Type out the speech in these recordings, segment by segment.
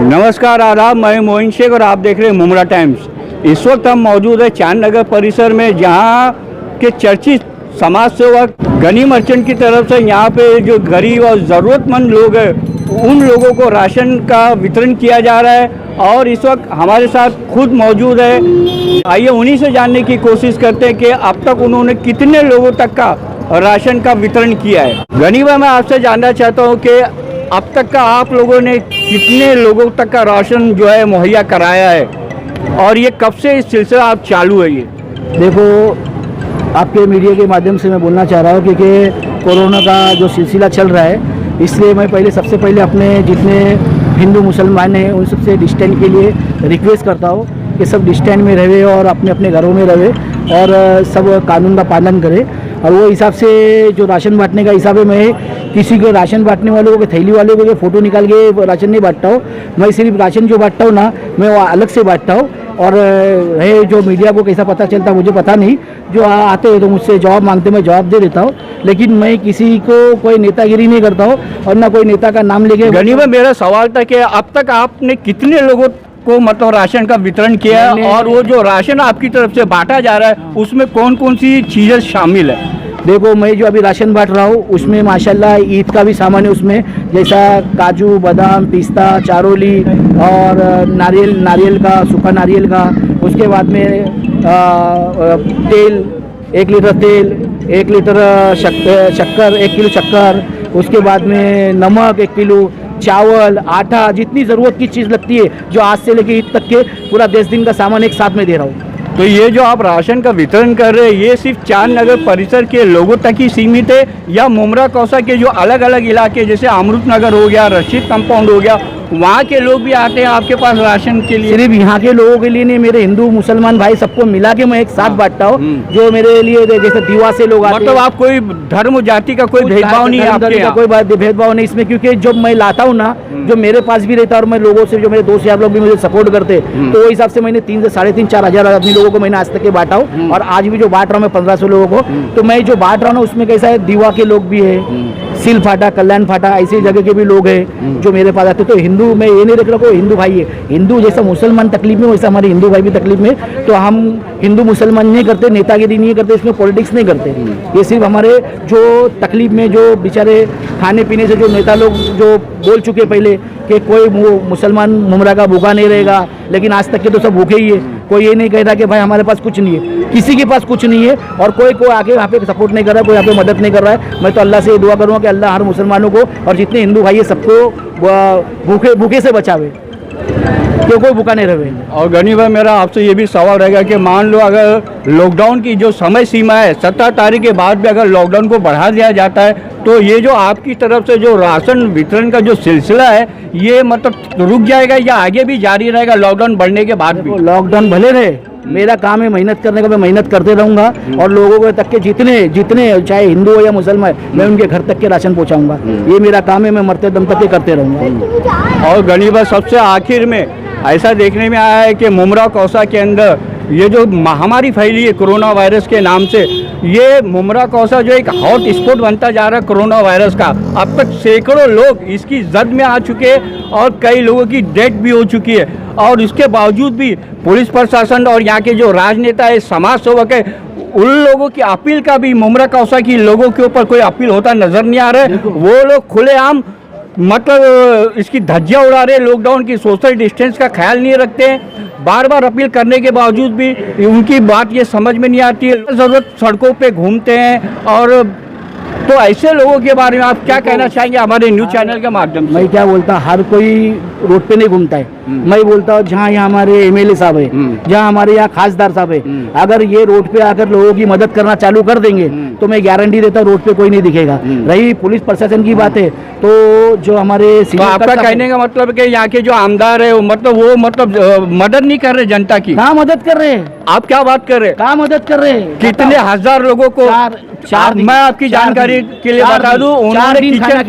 नमस्कार, आदाब। मैं मोइन शेख और आप देख रहे हैं मुमरा टाइम्स। इस वक्त हम मौजूद है चांद नगर परिसर में, जहां के चर्चित समाज सेवक गनी मर्चेंट की तरफ से यहाँ पे जो गरीब और ज़रूरतमंद लोग हैं उन लोगों को राशन का वितरण किया जा रहा है। और इस वक्त हमारे साथ खुद मौजूद है। आइए उन्हीं से जानने की कोशिश करते हैं कि अब तक उन्होंने कितने लोगों तक का राशन का वितरण किया है। गनी भाई, मैं आपसे जानना चाहता हूँ कि अब तक का आप लोगों ने कितने लोगों तक का राशन जो है मुहैया कराया है, और ये कब से इस सिलसिला आप चालू है? ये देखो, आपके मीडिया के माध्यम से मैं बोलना चाह रहा हूँ क्योंकि कोरोना का जो सिलसिला चल रहा है, इसलिए मैं सबसे पहले अपने जितने हिंदू मुसलमान हैं उन सबसे डिस्टेंस के लिए रिक्वेस्ट करता हूँ कि सब डिस्टेंस में रहे और अपने अपने घरों में रहे और सब कानून का पालन करें। और वो हिसाब से जो राशन बांटने का हिसाब है, मैं किसी को राशन बांटने वालों को, थैली वाले को फ़ोटो निकाल के राशन नहीं बांटता हूँ। मैं सिर्फ राशन जो बांटता हूँ ना, मैं वो अलग से बांटता हूँ। और है जो मीडिया को कैसा पता चलता मुझे पता नहीं, जो आते हैं तो मुझसे जवाब मांगते, मैं जवाब दे देता हूँ, लेकिन मैं किसी को कोई नेतागिरी नहीं करता हूँ और ना कोई नेता का नाम लेके। गनी भाई, मेरा सवाल था कि अब तक आपने कितने लोगों को मतलब राशन का वितरण किया है, और वो जो राशन आपकी तरफ से बांटा जा रहा है उसमें कौन कौन सी चीज़ें शामिल है? देखो, मैं जो अभी राशन बांट रहा हूँ उसमें माशाल्लाह ईद का भी सामान है उसमें, जैसा काजू, बादाम, पिस्ता, चारोली और नारियल का, सूखा नारियल का। उसके बाद में तेल, 1 लीटर तेल, 1 लीटर शक्कर, 1 किलो शक्कर। उसके बाद में नमक 1 किलो, चावल, आटा, जितनी ज़रूरत की चीज़ लगती है जो आज से लेकर ईद तक के पूरा 10 दिन का सामान एक साथ में दे रहा हूँ। तो ये जो आप राशन का वितरण कर रहे हैं, ये सिर्फ चांद नगर परिसर के लोगों तक ही सीमित है, या मुमरा कौसा के जो अलग अलग इलाके जैसे अमृत नगर हो गया, रशीद कंपाउंड हो गया, वहाँ के लोग भी आते हैं आपके पास राशन के लिए? सिर्फ यहाँ के लोगों के लिए नहीं, मेरे हिंदू मुसलमान भाई सबको मिला के मैं एक साथ बांटता हूँ। जो मेरे लिए जैसे दीवा से लोग आते हैं, मतलब आप कोई धर्म जाति का कोई भेदभाव नहीं है आपके यहाँ? कोई भेदभाव नहीं इसमें, क्योंकि जब मैं लाता हूँ ना, जो मेरे पास भी रहता है और मैं लोगों से, जो मेरे दोस्त यार लोग भी मुझे सपोर्ट करते, तो वो हिसाब से मैंने 3 से 3.5-4 हज़ार आदमी लोगों को मैंने आज तक के बांटा हूँ। और आज भी जो बांट रहा हूँ मैं 1500 लोगों को। तो मैं जो बांट रहा हूँ उसमें कैसा है, दीवा के लोग भी है, सिल फाटा, कल्याण फाटा, ऐसी जगह के भी लोग हैं जो मेरे पास आते। तो हिंदू, मैं ये नहीं रख रहा कोई हिंदू भाई है, हिंदू जैसा मुसलमान तकलीफ में वैसा हमारे हिंदू भाई भी तकलीफ में। तो हम हिंदू मुसलमान नहीं करते, नेतागिरी नहीं करते, इसमें पॉलिटिक्स नहीं करते। ये सिर्फ हमारे जो तकलीफ में, जो बेचारे खाने पीने से जो नेता लोग जो बोल चुके पहले कि कोई मुसलमान मुमरा का भूखा नहीं रहेगा, लेकिन आज तक के तो सब भूखे ही है। कोई ये नहीं कहता कि भाई हमारे पास कुछ नहीं है, किसी के पास कुछ नहीं है, और कोई आगे यहाँ पे सपोर्ट नहीं कर रहा है, कोई यहाँ पे मदद नहीं कर रहा है। मैं तो अल्लाह से दुआ करूँगा कि अल्लाह हर मुसलमानों को और जितने हिंदू भाई है सबको भूखे से बचावे, क्यों कोई भूखा नहीं रहे। और गनी भाई, मेरा आपसे ये भी सवाल रहेगा कि मान लो अगर लॉकडाउन की जो समय सीमा है 17 तारीख के बाद भी अगर लॉकडाउन को बढ़ा दिया जाता है, तो ये जो आपकी तरफ से जो राशन वितरण का जो सिलसिला है, ये मतलब रुक जाएगा या आगे भी जारी रहेगा लॉकडाउन बढ़ने के बाद भी? लॉकडाउन भले रहे, मेरा काम है मेहनत करने का, मैं मेहनत करते रहूँगा और लोगों के तक के जितने चाहे हिंदू हो या मुसलमान, मैं उनके घर तक के राशन पहुँचाऊँगा। ये मेरा काम है, मैं मरते दम तक के करते रहूँगा। और गनी भाई, सबसे आखिर में ऐसा देखने में आया है कि मुमरा कौसा के अंदर ये जो महामारी फैली है कोरोना वायरस के नाम से, ये मुमरा कौसा जो एक हॉट स्पॉट बनता जा रहा है कोरोना वायरस का। अब तक सैकड़ों लोग इसकी जद में आ चुके हैं और कई लोगों की डेथ भी हो चुकी है। और इसके बावजूद भी पुलिस प्रशासन और यहाँ के जो राजनेता है, समाज सेवक है, उन लोगों की अपील का भी मुमरा कौसा की लोगों के ऊपर कोई अपील होता नजर नहीं आ रहा है। वो लोग खुलेआम मतलब इसकी धज्जियां उड़ा रहे, लॉकडाउन की सोशल डिस्टेंस का ख्याल नहीं रखते हैं। बार बार अपील करने के बावजूद भी उनकी बात ये समझ में नहीं आती है। ज़रूरत सड़कों पे घूमते हैं। और तो ऐसे लोगों के बारे में आप क्या कहना चाहेंगे हमारे न्यूज़ चैनल के माध्यम से? मैं क्या बोलता, हर कोई रोड पे नहीं घूमता है। मैं बोलता हूँ जहाँ यहाँ हमारे MLA साहब है, जहाँ हमारे यहाँ खासदार साहब है, अगर ये रोड पे आकर लोगों की मदद करना चालू कर देंगे तो मैं गारंटी देता हूँ रोड पे कोई नहीं दिखेगा। रही पुलिस प्रशासन की बात है, तो जो हमारे तो आपका कहने का मतलब कि यहाँ के जो आमदार है वो मतलब मदद नहीं कर रहे जनता की? कहाँ मदद कर रहे हैं? आप क्या बात कर रहे हैं? कहाँ मदद कर रहे हैं? कितने हजार लोगों को? मैं आपकी जानकारी के लिए बता दूं, उन्होंने किचन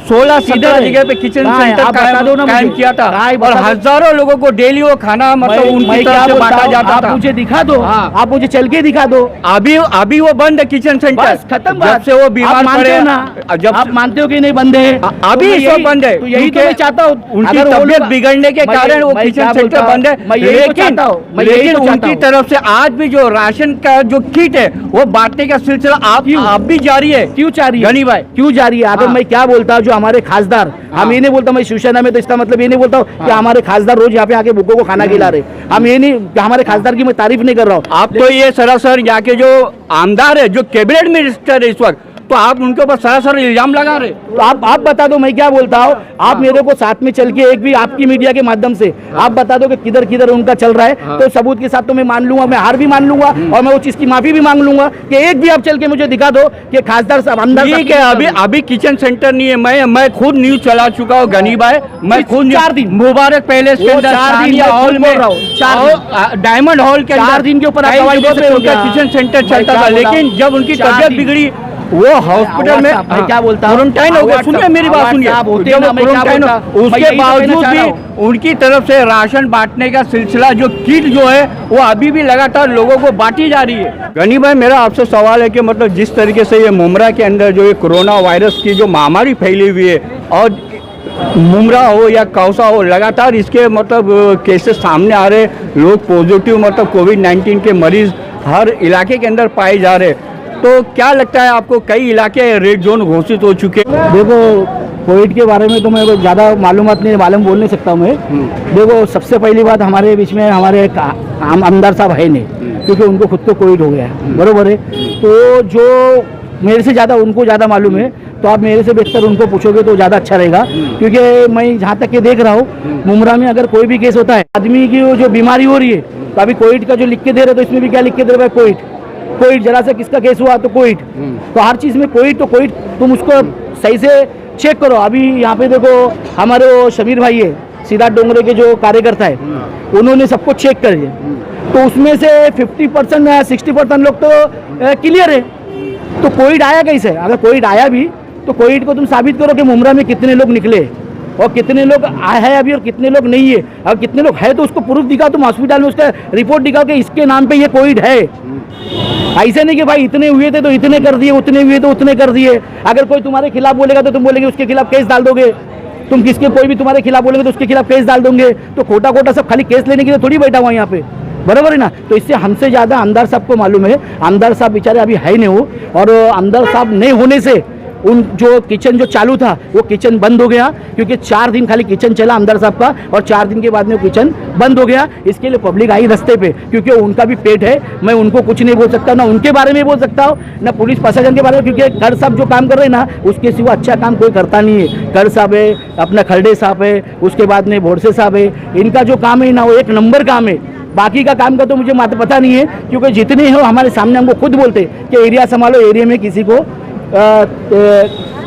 16-17 जगह पे किचन सेंटर कायम किया था और हजारों लोगों को डेली वो खाना मतलब उनकी तरफ से बांटा जाता था। मुझे दिखा दो, आप मुझे चल के दिखा दो। अभी वो बंद है किचन सेंटर, खत्म। जब से वो बीमार पड़े ना, जब आप मानते हो कि नहीं बंद है? अभी सब बंद है। यही तो मैं चाहता हूँ, उनकी तबियत बिगड़ने के कारण वो किचन सेंटर बंद है। लेकिन उनकी तरफ से आज भी जो राशन का जो किट है वो बांटने का सिलसिला आप भी जारी है। क्यों जारी है? गनी भाई क्यों जारी है? अगर मैं क्या बोलता हूँ, जो हमारे खासदार, हम ये नहीं बोलता मैं शिवसेना में, तो इसका मतलब ये नहीं बोलता हूँ कि हमारे खासदार रोज यहाँ पे आके भूखों को खाना खिला रहे। हम ये नहीं, हमारे खासदार की मैं तारीफ नहीं कर रहा हूँ। आप तो ये सरासर यहाँ के जो आमदार है, जो कैबिनेट मिनिस्टर है इस वक्त, तो आप उनके ऊपर सरासर इल्जाम लगा रहे। तो आप बता दो, मैं क्या बोलता हूँ। आप मेरे को साथ में चल के, एक भी आपकी मीडिया के माध्यम से आप बता दो कि किधर किधर उनका चल रहा है, तो सबूत के साथ तो मैं मान लूंगा, मैं हार भी मान लूंगा और मैं वो चीज की माफी भी मांग लूंगा कि एक भी आप चल के मुझे दिखा दो कि खासदार साहब अंदर। ठीक है, अभी किचन सेंटर नहीं है। मैं खुद न्यूज चला चुका हूँ गनी भाई, मैं खुद 4 दिन मुबारक पैलेस के अंदर, हॉल में, डायमंड हॉल के अंदर 4 दिन के ऊपर उनका किचन सेंटर चलता था। लेकिन जब उनकी तबियत बिगड़ी वो हॉस्पिटल में, मैं क्या बोलता हूँ, क्वारंटाइन हो गया। सुनिए मेरी बात सुनिए, उसके बावजूद भी उनकी तरफ से राशन बांटने का सिलसिला, जो किट जो है वो अभी भी लगातार लोगों को बांटी जा रही है। गनी भाई, मेरा आपसे सवाल है कि मतलब जिस तरीके से ये मुमरा के अंदर जो ये कोरोना वायरस की जो महामारी फैली हुई है, और मुमरा हो या कौसा हो, लगातार इसके मतलब केसेस सामने आ रहे, लोग पॉजिटिव मतलब कोविड-19 के मरीज हर इलाके के अंदर पाए जा रहे, तो क्या लगता है आपको? कई इलाके रेड जोन घोषित हो चुके। देखो, कोविड के बारे में तो मैं ज़्यादा मालूमात नहीं बोल नहीं सकता हूँ मैं। देखो, सबसे पहली बात, हमारे बीच में हमारे एक आमदार साहब है नहीं, क्योंकि उनको खुद को कोविड हो गया है, बरोबर है। तो जो मेरे से ज़्यादा उनको ज़्यादा मालूम है, तो आप मेरे से बेहतर उनको पूछोगे तो ज़्यादा अच्छा रहेगा। क्योंकि मैं जहाँ तक के देख रहा हूँ, मुमरा में अगर कोई भी केस होता है, आदमी की जो बीमारी हो रही है, तो अभी कोविड का जो लिख के दे रहे, तो इसमें भी क्या लिख के दे रहे हैं? कोविड जरा से किसका केस हुआ तो कोविड, तो हर चीज़ में कोविड, तो कोविड तुम उसको सही से चेक करो। अभी यहाँ पे देखो, हमारे वो शमीर भाई है, सिद्धार्थ डोंगरे के जो कार्यकर्ता है, उन्होंने सबको चेक कर लिया, तो उसमें से 50% या 60% लोग तो क्लियर है। तो कोविड आया कैसे? अगर कोविड आया भी, तो कोविड को तुम साबित करो कि मुमरा में कितने लोग निकले और कितने लोग आए हैं अभी और कितने लोग नहीं है। और कितने लोग है तो उसको प्रूफ दिखाओ, तुम हॉस्पिटल में उसका रिपोर्ट दिखाओ कि इसके नाम पे ये कोविड है। ऐसे नहीं कि भाई इतने हुए थे तो इतने कर दिए, उतने हुए तो उतने कर दिए। अगर कोई तुम्हारे खिलाफ बोलेगा तो तुम बोलेंगे उसके खिलाफ केस डाल दोगे। तुम किसके, कोई भी तुम्हारे खिलाफ बोलेंगे तो उसके खिलाफ केस डाल दोगे। तो खोटा खोटा सब खाली केस लेने के लिए थोड़ी बैठा हुआ यहाँ पे, बराबर है ना। तो इससे हमसे ज़्यादा आमदार साहब को मालूम है। आमदार साहब बेचारे अभी है नहीं हो, और आमदार साहब नहीं होने से उन जो किचन जो चालू था वो किचन बंद हो गया, क्योंकि 4 दिन खाली किचन चला आमदार साहब का, और 4 दिन के बाद में वो किचन बंद हो गया। इसके लिए पब्लिक आई रास्ते पे, क्योंकि उनका भी पेट है। मैं उनको कुछ नहीं बोल सकता, ना उनके बारे में बोल सकता हूँ, ना पुलिस प्रशासन के बारे में, क्योंकि खड़ साहब जो काम कर रहे हैं ना, उसके सिवा अच्छा काम कोई करता नहीं है। खड़ साहब है, अपना खरडे साहब है, उसके बाद में भोरसे साहब है, इनका जो काम है ना वो एक नंबर काम है। बाकी का काम का तो मुझे पता नहीं है, क्योंकि जितने हो हमारे सामने हमको खुद बोलते कि एरिया संभालो, एरिया में किसी को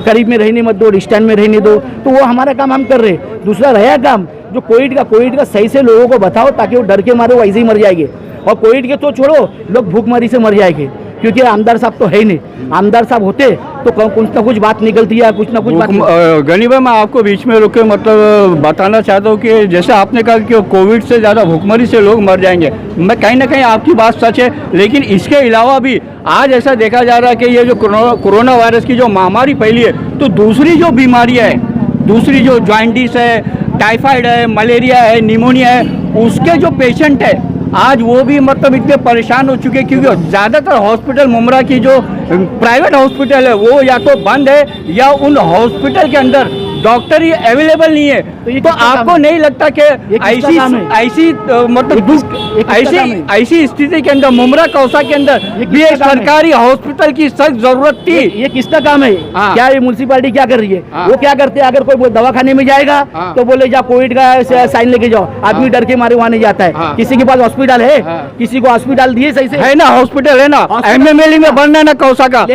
करीब में रहने मत दो, डिस्टेंस में रहने दो। तो वो हमारा काम हम कर रहे हैं। दूसरा रहा काम जो कोविड का सही से लोगों को बताओ, ताकि वो डर के मारे वो ऐसे ही मर जाएंगे। और कोविड के तो छोड़ो, लोग भूखमरी से मर जाएंगे, क्योंकि आमदार साहब तो है ही नहीं। आमदार साहब होते तो कुछ ना कुछ बात निकलती है, कुछ ना कुछ बात। गनी भाई, मैं आपको बीच में रोक के मतलब बताना चाहता हूँ कि जैसे आपने कहा कि कोविड से ज़्यादा भूखमरी से लोग मर जाएंगे, मैं कहीं ना कहीं आपकी बात सच है। लेकिन इसके अलावा भी आज ऐसा देखा जा रहा है कि ये जो कोरोना वायरस की जो महामारी फैली है, तो दूसरी जो बीमारियाँ हैं, दूसरी जो जॉइंटिस है, टाइफाइड है, मलेरिया है, निमोनिया है, उसके जो पेशेंट है आज वो भी मतलब इतने परेशान हो चुके हैं, क्योंकि ज़्यादातर हॉस्पिटल मुमरा की जो प्राइवेट हॉस्पिटल है वो या तो बंद है, या उन हॉस्पिटल के अंदर डॉक्टर ही अवेलेबल नहीं है। तो आपको नहीं लगता कि ऐसी स्थिति के अंदर मुमरा कौसा के अंदर भी एक सरकारी हॉस्पिटल की सख्त जरूरत थी? ये किसका काम है? क्या ये म्युनिसिपैलिटी क्या कर रही है? वो क्या करते हैं, अगर कोई दवाखाने में जाएगा तो बोले जा कोविड का साइन लेके जाओ, आदमी डर के मारे वहाँ नहीं जाता है। किसी के पास हॉस्पिटल है? किसी को हॉस्पिटल दिए सही से? है ना, हॉस्पिटल है ना, MMLE में बन रहा है ना कौसा का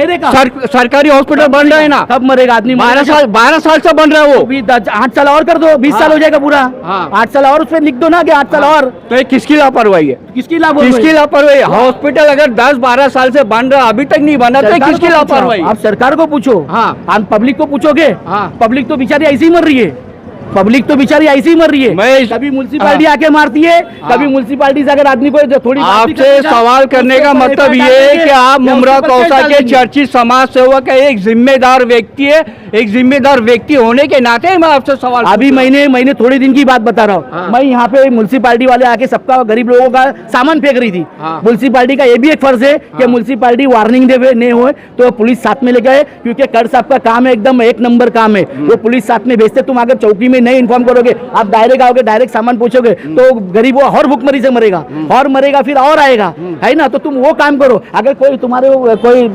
सरकारी हॉस्पिटल बन रहा है ना। कब मरेगा आदमी? 12 साल से बन रहा है वो। 8 साल और कर दो, 20 साल हो जाएगा पूरा। हाँ। 8 साल और उसमें लिख दो ना कि 8 साल और। तो ये किसकी लापरवाही है? किसकी लापरवाही? किसकी लापरवाही? हॉस्पिटल अगर 10-12 साल से बन रहा अभी तक नहीं बना तो सरकार किसकी को पूछो, लापरवाही? आप सरकार को पूछो। हाँ। आप पब्लिक को पूछोगे? हाँ। पब्लिक तो बेचारी ऐसी ही मर रही है। पब्लिक तो बेचारी ऐसी ही मर रही है। कभी म्युनिसिपालिटी आके मारती है, कभी म्युनिसिपालिटी से अगर आदमी को थोड़ी आपसे सवाल करने का मतलब ये है कि आप मुमरा कौसा के चर्चित समाज सेवक है, एक जिम्मेदार व्यक्ति है, एक जिम्मेदार व्यक्ति होने के नाते मैं आपसे सवाल अभी मैंने थोड़े दिन की बात बता रहा हूँ। हाँ। मैं यहाँ पे म्युनिसिपालिटी वाले आके सबका गरीब लोगों का सामान फेंक रही थी। हाँ। म्युनिसिपालिटी का ये भी एक फर्ज है कि म्युनिसिपालिटी वार्निंग दे नहीं हो तो पुलिस साथ में लेके आए, क्योंकि कर साहब का काम है एकदम एक नंबर काम है। वो पुलिस साथ में भेजते, तुम अगर चौकी में नहीं इन्फॉर्म करोगे, आप डायरेक्ट आओगे, डायरेक्ट सामान पूछोगे तो गरीब वो और भूखमरी से मरेगा, और मरेगा फिर और आएगा, है ना। तो तुम वो काम करो। अगर कोई तुम्हारे कोई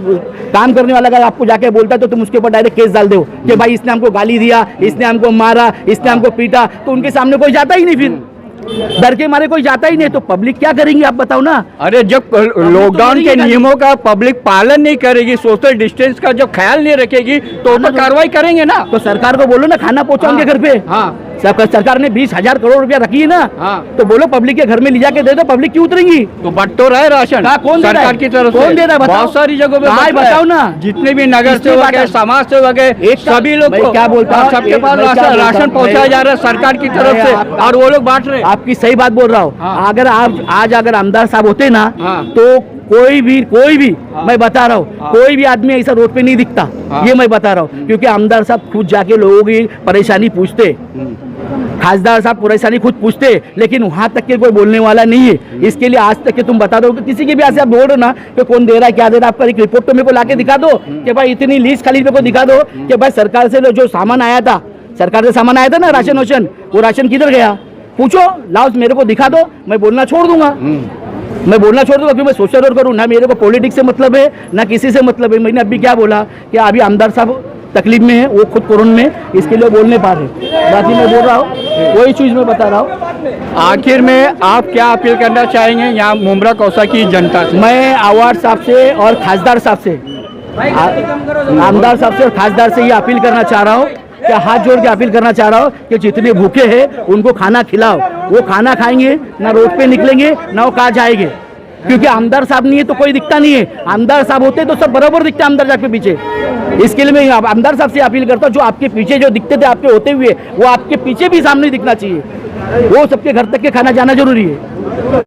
काम करने वाला अगर आपको जाके बोलता है तो तुम उसके ऊपर डायरेक्ट केस डाल दो कि भाई इसने हमको गाली दिया, इसने हमको मारा, इसने हमको पीटा, तो उनके सामने कोई जाता ही नहीं, फिर डर के मारे कोई जाता ही नहीं। तो पब्लिक क्या करेंगी आप बताओ ना। अरे जब लॉकडाउन के नियमों का पब्लिक पालन नहीं करेगी, सोशल डिस्टेंस का जब ख्याल नहीं रखेगी तो कार्रवाई करेंगे ना। तो सरकार को बोलो ना खाना पहुंचाओ उनके घर पे। हाँ। सरकार ने 20,000 करोड़ रुपया रखी है ना। हाँ। तो बोलो पब्लिक के घर में ले जाके दे दो, पब्लिक क्यों उतरेंगी? तो बट तो रहा है राशन कौन दे रहा है? सरकार की तरफ कौन से दे रहा है? बताओ। बहुत सारी जगहों पे कहाँ है? बट रहा है। बताओ ना। जितने भी नगर किसने सेवक बांटा? है, समाज सेवक है, सभी लोग मैं को क्या बोलता हूँ, सबके पास मैं क्या बोलता राशन हूँ, पहुंचाया जा रहा है सरकार की तरफ से, और वो लोग बांट रहे हैं। आपकी सही बात बोल रहा हूँ। हाँ। अगर आप आज अगर आमदार साहब होते ना, हाँ। तो कोई भी हाँ। मैं बता रहा हूँ, हाँ। कोई भी आदमी ऐसा रोड पे नहीं दिखता। हाँ। ये मैं बता रहा हूँ, क्योंकि आमदार साहब खुद जाके लोगों की परेशानी पूछते, खासदार साहब परेशानी खुद पूछते, लेकिन वहां तक के कोई बोलने वाला नहीं है। इसके लिए आज तक के तुम बता दो कि किसी के भी ऐसे आप बोल रहे हो ना कि कौन दे रहा है, क्या दे रहा है, आपका एक रिपोर्ट तो मेरे को लाके दिखा दो कि भाई इतनी लीज खाली मेरे को दिखा दो कि भाई सरकार से जो सामान आया था, सरकार से सामान आया था ना राशन वाशन, वो राशन किधर गया, पूछो, लाओ मेरे को दिखा दो, मैं बोलना छोड़ दूंगा। मैं बोलना छोड़ दूंगा, क्योंकि मैं सोशल वर्क करूँ ना, मेरे को पॉलिटिक्स से मतलब है ना किसी से मतलब है। मैंने अभी क्या बोला कि अभी आमदार साहब तकलीफ में है, वो खुद कोरोना में, इसके लिए बोलने पा रहे। बाकी मैं बोल रहा हूँ वही चीज मैं बता रहा हूँ। आखिर में आप क्या अपील करना चाहेंगे यहाँ मुमरा कौसा की जनता से? मैं आवाज साहब से और खासदार साहब से, आमदार साहब से और खासदार से ये अपील करना चाह रहा हूँ कि हाथ जोड़ के अपील करना चाह रहा हूँ कि जितने भूखे हैं उनको खाना खिलाओ। वो खाना खाएंगे ना रोड पे निकलेंगे ना वो कहाँ जाएंगे, क्योंकि आमदार साहब नहीं है तो कोई दिखता नहीं है। आमदार साहब होते तो सब बराबर दिखते आमदार साहब के पीछे। इसके लिए मैं आमदार साहब से अपील करता हूँ, जो आपके पीछे जो दिखते थे आपके होते हुए, वो आपके पीछे भी सामने दिखना चाहिए। वो सबके घर तक के खाना जाना जरूरी है।